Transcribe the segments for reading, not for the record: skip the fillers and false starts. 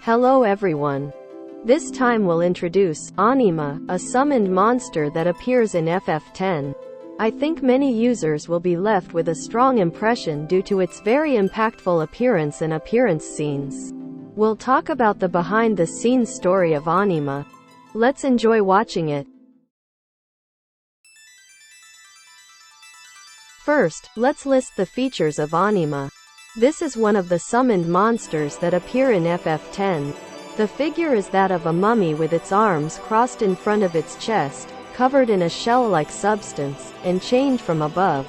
Hello everyone. This time we'll introduce Anima, a summoned monster that appears in FF10. I think many users will be left with a strong impression due to its very impactful appearance and appearance scenes. We'll talk about the behind-the-scenes story of Anima. Let's enjoy watching it. First, let's list the features of Anima. This is one of the summoned monsters that appear in FF10. The figure is that of a mummy with its arms crossed in front of its chest, covered in a shell-like substance, and chained from above.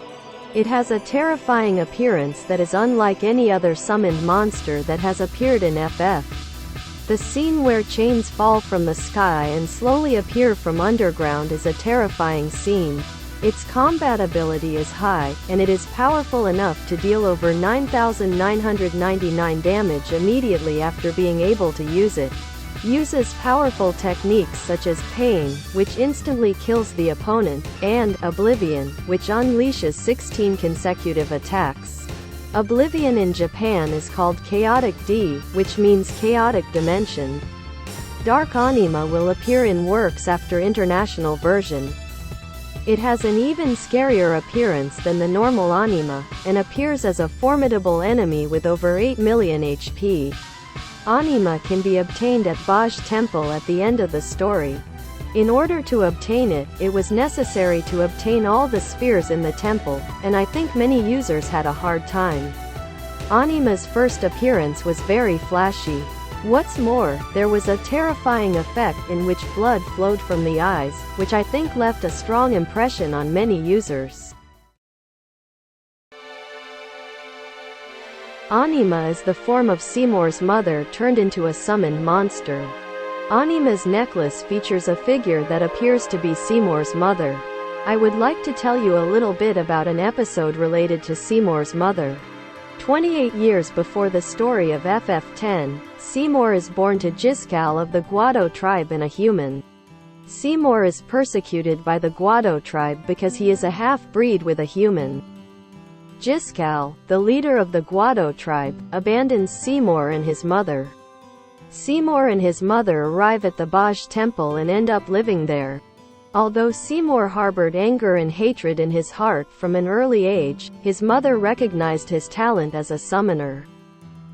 It has a terrifying appearance that is unlike any other summoned monster that has appeared in FF. The scene where chains fall from the sky and slowly appear from underground is a terrifying scene. Its combat ability is high, and it is powerful enough to deal over 9,999 damage immediately after being able to use it. Uses powerful techniques such as Pain, which instantly kills the opponent, and Oblivion, which unleashes 16 consecutive attacks. Oblivion in Japan is called Chaotic D, which means chaotic dimension. Dark Anima will appear in works after international version. It has an even scarier appearance than the normal Anima, and appears as a formidable enemy with over 8 million HP. Anima can be obtained at Baj Temple at the end of the story. In order to obtain it, it was necessary to obtain all the spheres in the temple, and I think many users had a hard time. Anima's first appearance was very flashy. What's more, there was a terrifying effect in which blood flowed from the eyes, which I think left a strong impression on many users. Anima is the form of Seymour's mother turned into a summoned monster. Anima's necklace features a figure that appears to be Seymour's mother. I would like to tell you a little bit about an episode related to Seymour's mother. 28 years before the story of FF10, Seymour is born to Jiskal of the Guado tribe and a human. Seymour is persecuted by the Guado tribe because he is a half-breed with a human. Jiskal, the leader of the Guado tribe, abandons Seymour and his mother. Seymour and his mother arrive at the Baj temple and end up living there. Although Seymour harbored anger and hatred in his heart from an early age, his mother recognized his talent as a summoner.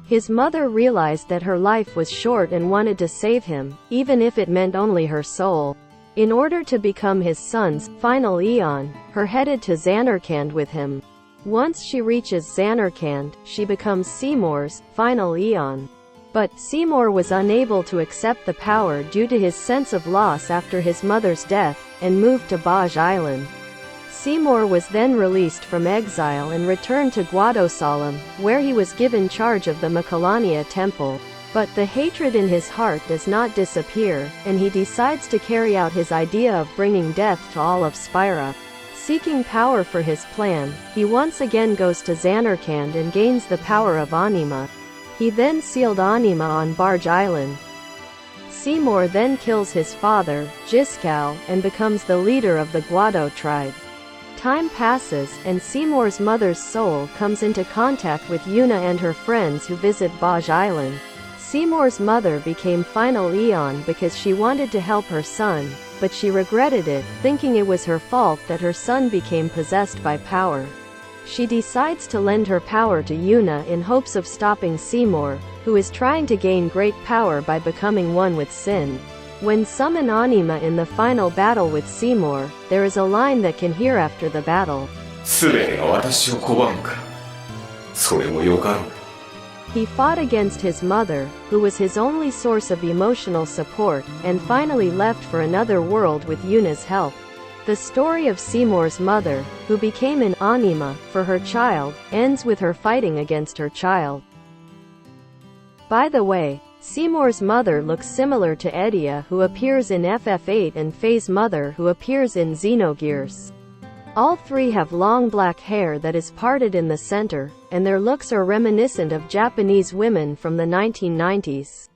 His mother realized that her life was short and wanted to save him, even if it meant only her soul. In order to become his son's final Eon, her headed to Zanarkand with him. Once she reaches Zanarkand, she becomes Seymour's final Eon. But Seymour was unable to accept the power due to his sense of loss after his mother's death, and moved to Baj Island. Seymour was then released from exile and returned to Guadosalam, where he was given charge of the Makalania temple. But the hatred in his heart does not disappear, and he decides to carry out his idea of bringing death to all of Spira. Seeking power for his plan, he once again goes to Zanarkand and gains the power of Anima. He then sealed Anima on Baj Island. Seymour then kills his father, Jiskal, and becomes the leader of the Guado tribe. Time passes, and Seymour's mother's soul comes into contact with Yuna and her friends who visit Baj Island. Seymour's mother became final Eon because she wanted to help her son, but she regretted it, thinking it was her fault that her son became possessed by power. She decides to lend her power to Yuna in hopes of stopping Seymour, who is trying to gain great power by becoming one with sin. When summon Anima in the final battle with Seymour, there is a line that can hear after the battle. He fought against his mother, who was his only source of emotional support, and finally left for another world with Yuna's help. The story of Seymour's mother, who became an Anima for her child, ends with her fighting against her child. By the way, Seymour's mother looks similar to Edia, who appears in FF8, and Faye's mother, who appears in Xenogears. All three have long black hair that is parted in the center, and their looks are reminiscent of Japanese women from the 1990s.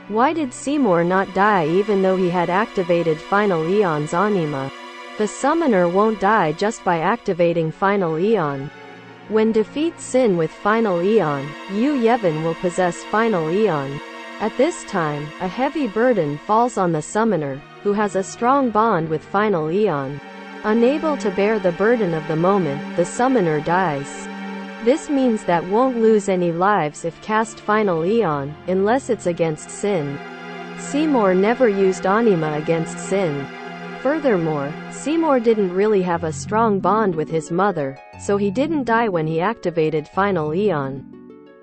Why did Seymour not die even though he had activated Final Eon's Anima? The summoner won't die just by activating Final Eon. When defeats Sin with Final Eon, Yu Yevon will possess Final Eon. At this time, a heavy burden falls on the summoner, who has a strong bond with Final Eon. Unable to bear the burden of the moment, the summoner dies. This means that won't lose any lives if cast Final Eon, unless it's against Sin. Seymour never used Anima against Sin. Furthermore, Seymour didn't really have a strong bond with his mother, so he didn't die when he activated Final Eon.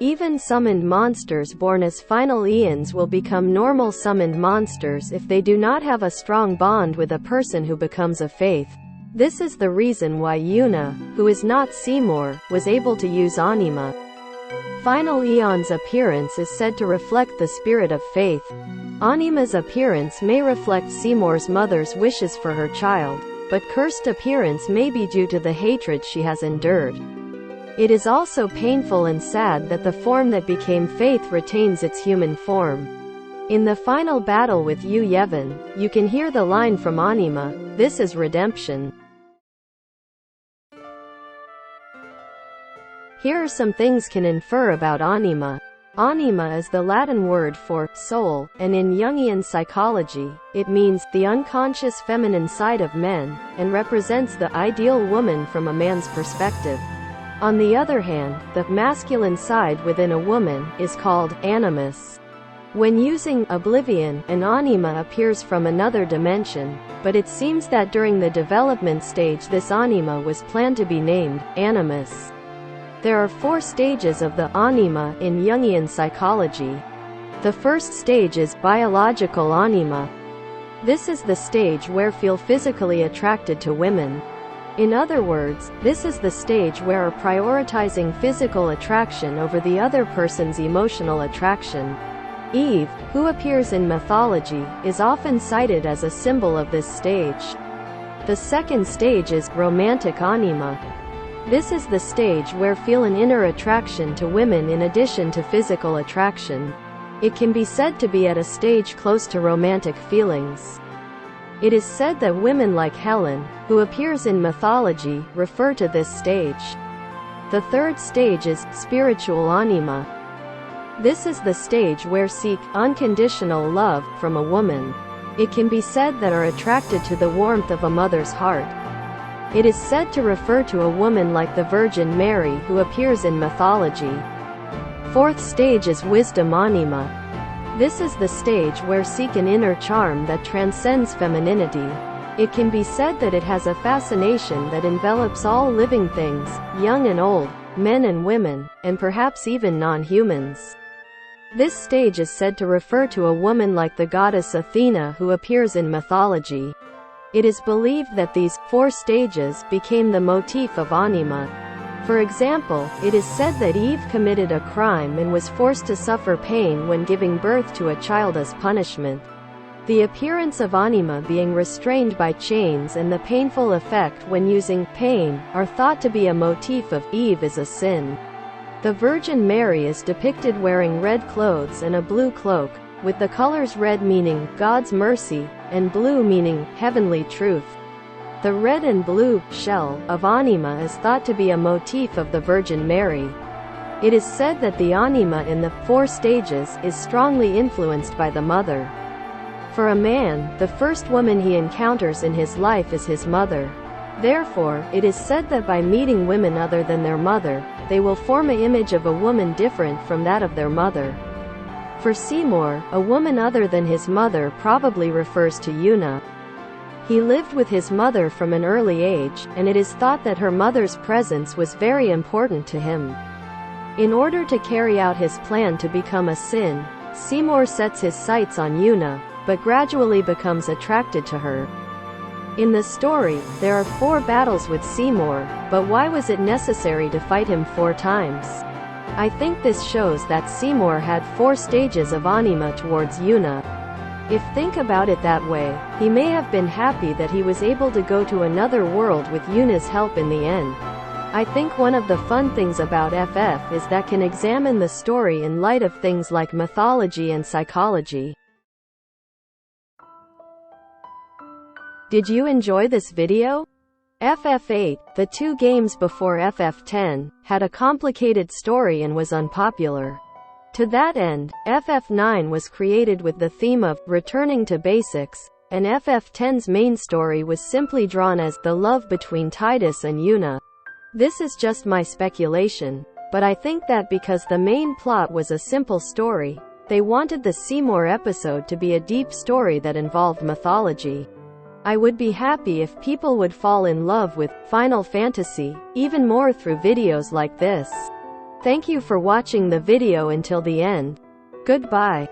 Even summoned monsters born as Final Eons will become normal summoned monsters if they do not have a strong bond with a person who becomes a Faith. This is the reason why Yuna, who is not Seymour, was able to use Anima. Final Eon's appearance is said to reflect the spirit of faith. Anima's appearance may reflect Seymour's mother's wishes for her child, but cursed appearance may be due to the hatred she has endured. It is also painful and sad that the form that became Faith retains its human form. In the final battle with Yu Yevon, you can hear the line from Anima, "This is redemption." Here are some things can infer about Anima. Anima is the Latin word for soul, and in Jungian psychology, it means the unconscious feminine side of men, and represents the ideal woman from a man's perspective. On the other hand, the masculine side within a woman is called animus. When using oblivion, an anima appears from another dimension, but it seems that during the development stage this anima was planned to be named animus. There are 4 stages of the anima in Jungian psychology. The first stage is biological anima. This is the stage where feel physically attracted to women. In other words, this is the stage where are prioritizing physical attraction over the other person's emotional attraction. Eve, who appears in mythology, is often cited as a symbol of this stage. The second stage is romantic anima. This is the stage where feel an inner attraction to women in addition to physical attraction. It can be said to be at a stage close to romantic feelings. It is said that women like Helen, who appears in mythology, refer to this stage. The third stage is spiritual anima. This is the stage where seek unconditional love from a woman. It can be said that are attracted to the warmth of a mother's heart. It is said to refer to a woman like the Virgin Mary who appears in mythology. Fourth stage is wisdom anima. This is the stage where seek an inner charm that transcends femininity. It can be said that it has a fascination that envelops all living things, young and old, men and women, and perhaps even non-humans. This stage is said to refer to a woman like the goddess Athena who appears in mythology. It is believed that these 4 stages became the motif of Anima. For example, it is said that Eve committed a crime and was forced to suffer pain when giving birth to a child as punishment. The appearance of Anima being restrained by chains and the painful effect when using pain are thought to be a motif of Eve as a sin. The Virgin Mary is depicted wearing red clothes and a blue cloak, with the colors red meaning God's mercy, and blue meaning heavenly truth. The red and blue shell of Anima is thought to be a motif of the Virgin Mary. It is said that the Anima in the 4 stages is strongly influenced by the mother. For a man, the first woman he encounters in his life is his mother. Therefore, it is said that by meeting women other than their mother, they will form an image of a woman different from that of their mother. For Seymour, a woman other than his mother probably refers to Yuna. He lived with his mother from an early age, and it is thought that her mother's presence was very important to him. In order to carry out his plan to become a Sin, Seymour sets his sights on Yuna, but gradually becomes attracted to her. In the story, there are 4 battles with Seymour, but why was it necessary to fight him 4 times? I think this shows that Seymour had 4 stages of Anima towards Yuna. If think about it that way, he may have been happy that he was able to go to another world with Yuna's help in the end. I think one of the fun things about FF is that can examine the story in light of things like mythology and psychology. Did you enjoy this video? FF8, the two games before FF10, had a complicated story and was unpopular. To that end, FF9 was created with the theme of returning to basics, and FF10's main story was simply drawn as the love between Tidus and Yuna. This is just my speculation, but I think that because the main plot was a simple story, they wanted the Seymour episode to be a deep story that involved mythology. I would be happy if people would fall in love with Final Fantasy even more through videos like this. Thank you for watching the video until the end. Goodbye.